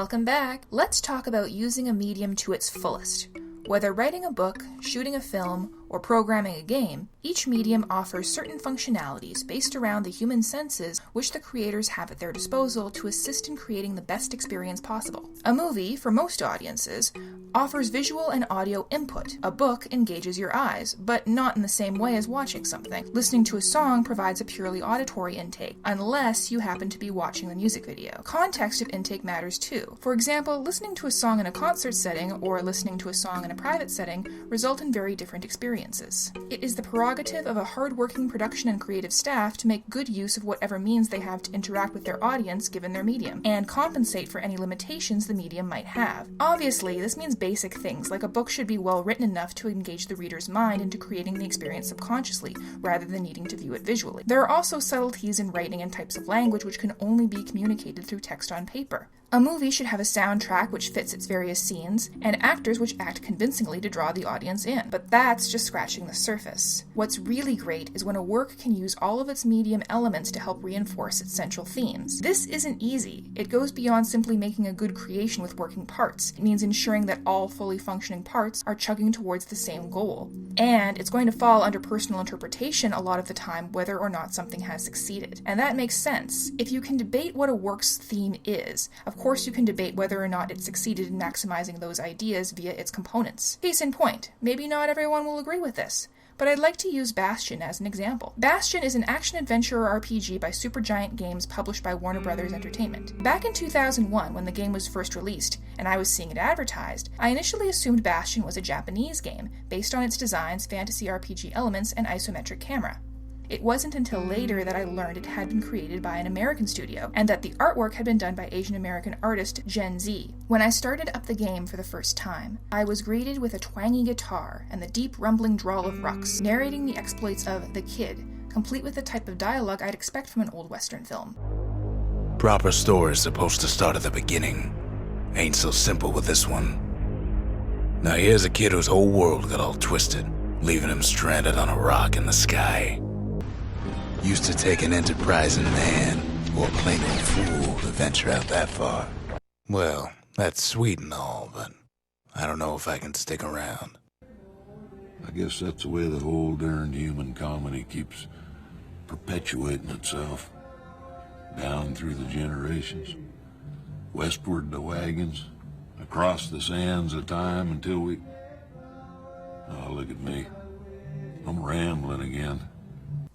Welcome back. Let's talk about using a medium to its fullest. Whether writing a book, shooting a film, or programming a game, each medium offers certain functionalities based around the human senses which the creators have at their disposal to assist in creating the best experience possible. A movie, for most audiences, offers visual and audio input. A book engages your eyes, but not in the same way as watching something. Listening to a song provides a purely auditory intake, unless you happen to be watching the music video. Context of intake matters too. For example, listening to a song in a concert setting or listening to a song in a private setting result in very different experiences. It is the prerogative of a hard-working production and creative staff to make good use of whatever means they have to interact with their audience given their medium, and compensate for any limitations the medium might have. Obviously, this means basic things, like a book should be well written enough to engage the reader's mind into creating the experience subconsciously, rather than needing to view it visually. There are also subtleties in writing and types of language which can only be communicated through text on paper. A movie should have a soundtrack which fits its various scenes, and actors which act convincingly to draw the audience in. But that's just scratching the surface. What's really great is when a work can use all of its medium elements to help reinforce its central themes. This isn't easy. It goes beyond simply making a good creation with working parts. It means ensuring that all fully functioning parts are chugging towards the same goal. And it's going to fall under personal interpretation a lot of the time whether or not something has succeeded. And that makes sense. If you can debate what a work's theme is, of course you can debate whether or not it succeeded in maximizing those ideas via its components. Case in point, maybe not everyone will agree with this, but I'd like to use Bastion as an example. Bastion is an action-adventure RPG by Supergiant Games published by Warner Bros. Entertainment. Back in 2001, when the game was first released, and I was seeing it advertised, I initially assumed Bastion was a Japanese game, based on its designs, fantasy RPG elements, and isometric camera. It wasn't until later that I learned it had been created by an American studio, and that the artwork had been done by Asian American artist Gen Z. When I started up the game for the first time, I was greeted with a twangy guitar and the deep rumbling drawl of Rux, narrating the exploits of the Kid, complete with the type of dialogue I'd expect from an old Western film. Proper story's supposed to start at the beginning. Ain't so simple with this one. Now here's a kid whose whole world got all twisted, leaving him stranded on a rock in the sky. Used to take an enterprising man or plain old fool to venture out that far. Well, that's sweet and all, but I don't know if I can stick around. I guess that's the way the whole darned human comedy keeps perpetuating itself. Down through the generations, westward the wagons, across the sands of time until we... Oh, look at me. I'm rambling again.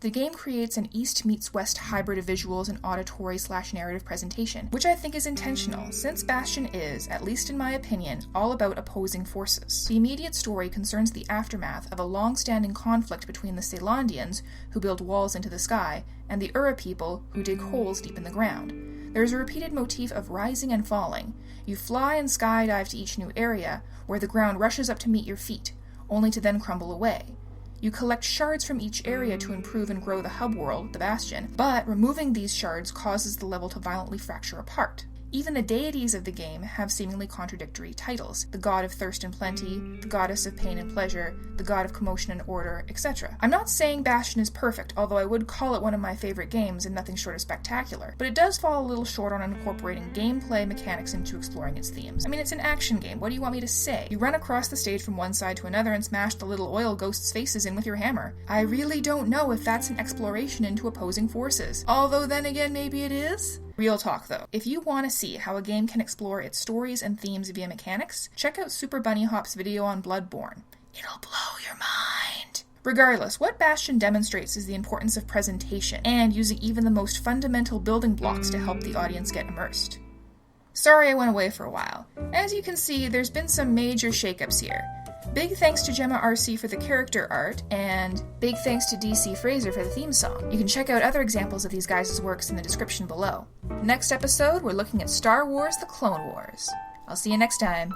The game creates an East meets West hybrid of visuals and auditory/narrative presentation, which I think is intentional, since Bastion is, at least in my opinion, all about opposing forces. The immediate story concerns the aftermath of a long-standing conflict between the Ceylondians, who build walls into the sky, and the Ura people, who dig holes deep in the ground. There is a repeated motif of rising and falling. You fly and skydive to each new area, where the ground rushes up to meet your feet, only to then crumble away. You collect shards from each area to improve and grow the hub world, the Bastion, but removing these shards causes the level to violently fracture apart. Even the deities of the game have seemingly contradictory titles: the god of thirst and plenty, the goddess of pain and pleasure, the god of commotion and order, etc. I'm not saying Bastion is perfect, although I would call it one of my favorite games and nothing short of spectacular, but it does fall a little short on incorporating gameplay mechanics into exploring its themes. I mean, it's an action game, what do you want me to say? You run across the stage from one side to another and smash the little oil ghosts' faces in with your hammer. I really don't know if that's an exploration into opposing forces. Although then again, maybe it is? Real talk though, if you want to see how a game can explore its stories and themes via mechanics, check out Super Bunny Hop's video on Bloodborne. It'll blow your mind. Regardless, what Bastion demonstrates is the importance of presentation, and using even the most fundamental building blocks to help the audience get immersed. Sorry I went away for a while. As you can see, there's been some major shakeups here. Big thanks to Gemma RC for the character art, and big thanks to DC Fraser for the theme song. You can check out other examples of these guys' works in the description below. Next episode, we're looking at Star Wars: The Clone Wars. I'll see you next time.